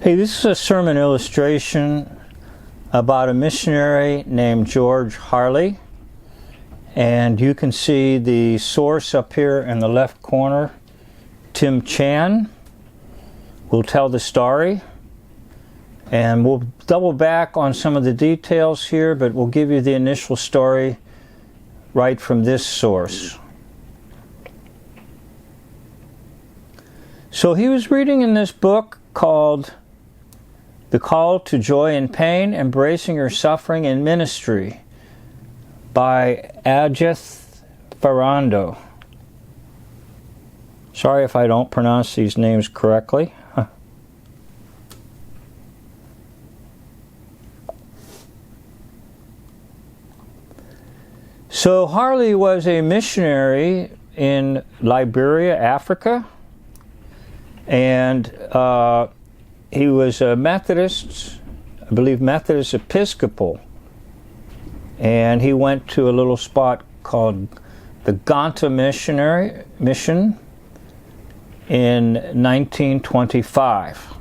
Hey, this is a sermon illustration about a missionary named George Harley, and you can see the source up here in the left corner. Tim Chan will tell the story, and we'll double back on some of the details here, but we'll give you the initial story right from this source. So he was reading in this book called The Call to Joy in Pain, Embracing Your Suffering in Ministry by Ajith Farando. Sorry if I don't pronounce these names correctly. So Harley was a missionary in Liberia, Africa, and he was a Methodist, I believe Methodist Episcopal, and he went to a little spot called the Ganta Mission in 1925.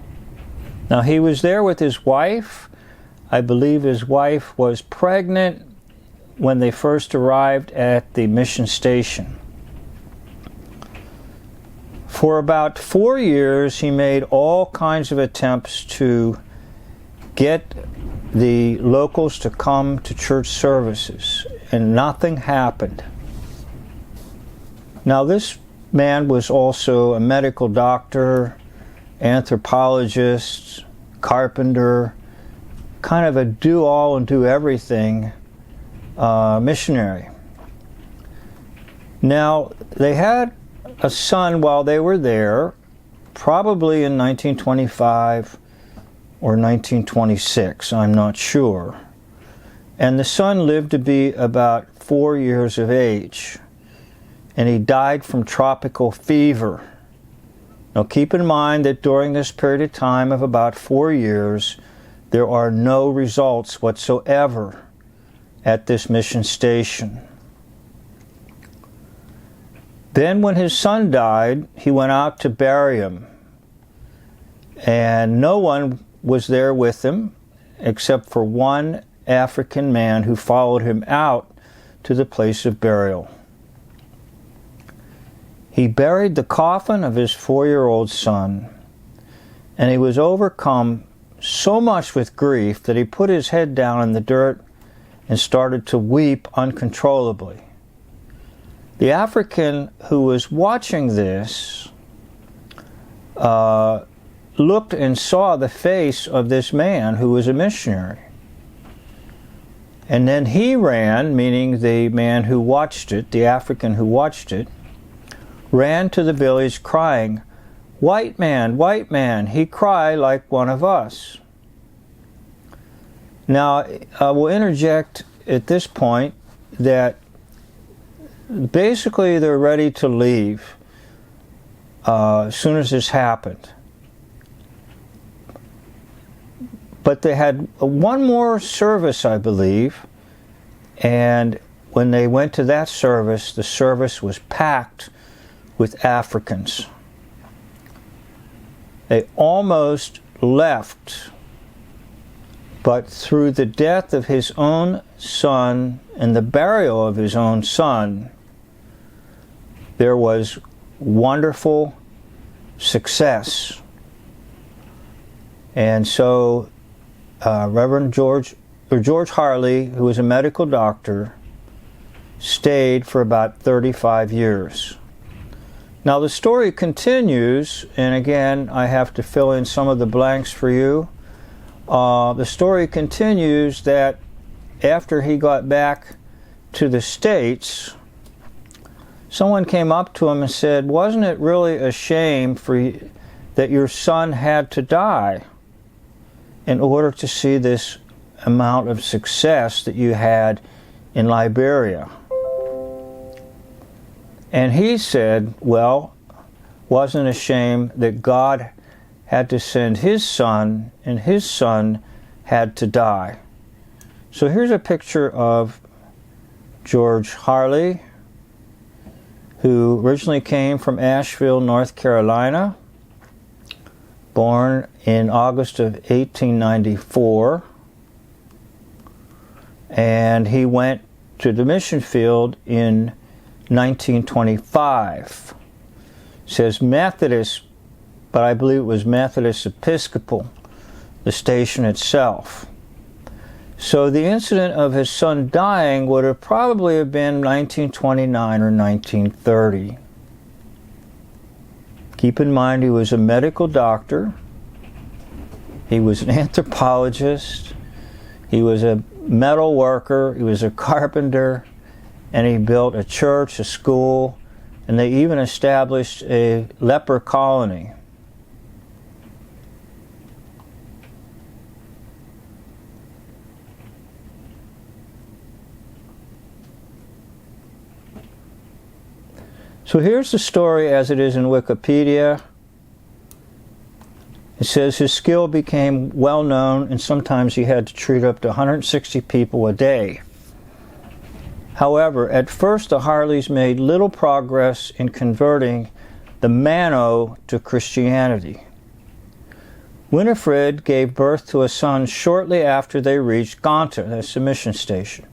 Now he was there with his wife. I believe his wife was pregnant when they first arrived at the mission station. For about 4 years, he made all kinds of attempts to get the locals to come to church services, and nothing happened. Now, this man was also a medical doctor, anthropologist, carpenter, kind of a do-all and do-everything missionary. Now, they had a son while they were there, probably in 1925 or 1926, I'm not sure. And the son lived to be about 4 years of age, and he died from tropical fever. Now keep in mind that during this period of time of about 4 years, there are no results whatsoever at this mission station. Then when his son died, he went out to bury him, and no one was there with him except for one African man who followed him out to the place of burial. He buried the coffin of his 4-year-old son, and he was overcome so much with grief that he put his head down in the dirt and started to weep uncontrollably. The African who was watching this looked and saw the face of this man who was a missionary. And then he ran, meaning the man who watched it, the African who watched it, ran to the village crying, white man, he cried like one of us." Now, I will interject at this point that basically they're ready to leave as soon as this happened. But they had one more service, I believe, and when they went to that service, the service was packed with Africans. They almost left, but through the death of his own son and the burial of his own son, there was wonderful success. And so Reverend George Harley, who was a medical doctor, stayed for about 35 years. Now the story continues, and again I have to fill in some of the blanks for you. The story continues that after he got back to the States, someone came up to him and said, "Wasn't it really a shame that your son had to die in order to see this amount of success that you had in Liberia?" And he said, "Well, wasn't it a shame that God had to send his son, and his son had to die?" So here's a picture of George Harley, who originally came from Asheville, North Carolina, born in August of 1894, and he went to the mission field in 1925. It says Methodist, but I believe it was Methodist Episcopal, the station itself. So the incident of his son dying would have probably have been 1929 or 1930. Keep in mind he was a medical doctor, he was an anthropologist, he was a metal worker, he was a carpenter, and he built a church, a school, and they even established a leper colony. So here's the story as it is in Wikipedia. It says his skill became well known, and sometimes he had to treat up to 160 people a day. However, at first the Harleys made little progress in converting the Mano to Christianity. Winifred gave birth to a son shortly after they reached Gonta, that's the mission station.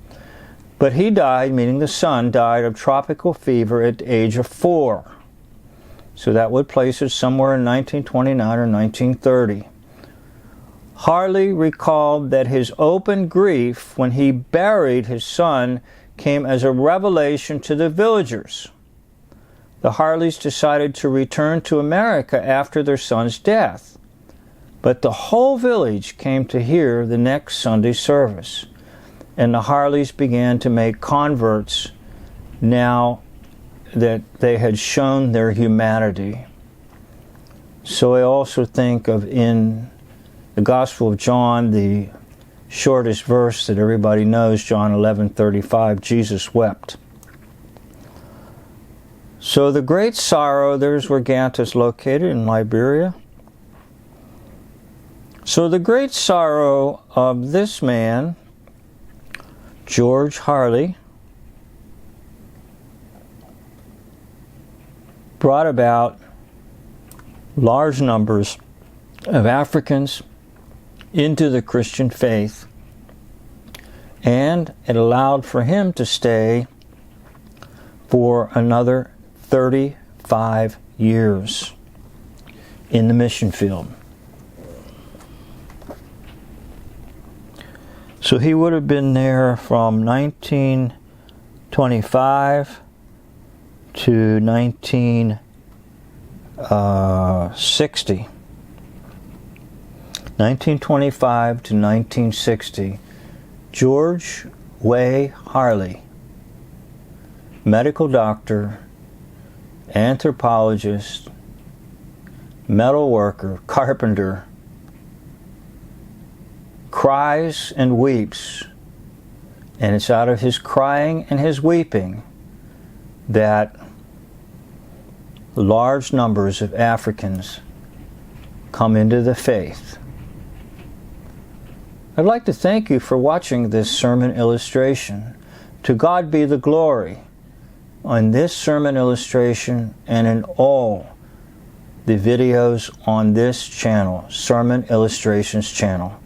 But he died, meaning the son died of tropical fever at the age of 4. So that would place it somewhere in 1929 or 1930. Harley recalled that his open grief when he buried his son came as a revelation to the villagers. The Harleys decided to return to America after their son's death, but the whole village came to hear the next Sunday service, and the Harleys began to make converts now that they had shown their humanity. So I also think of in the Gospel of John, the shortest verse that everybody knows, John 11:35, Jesus wept. So the great sorrow, there's where Gonta is located in Liberia. So the great sorrow of this man, George Harley, brought about large numbers of Africans into the Christian faith, and it allowed for him to stay for another 35 years in the mission field. So he would have been there from 1925 to 1960. 1925 to 1960. George Way Harley, medical doctor, anthropologist, metal worker, carpenter, cries and weeps, and it's out of his crying and his weeping that large numbers of Africans come into the faith. I'd like to thank you for watching this sermon illustration. To God be the glory on this sermon illustration and in all the videos on this channel, Sermon Illustrations channel.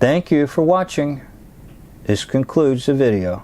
Thank you for watching. This concludes the video.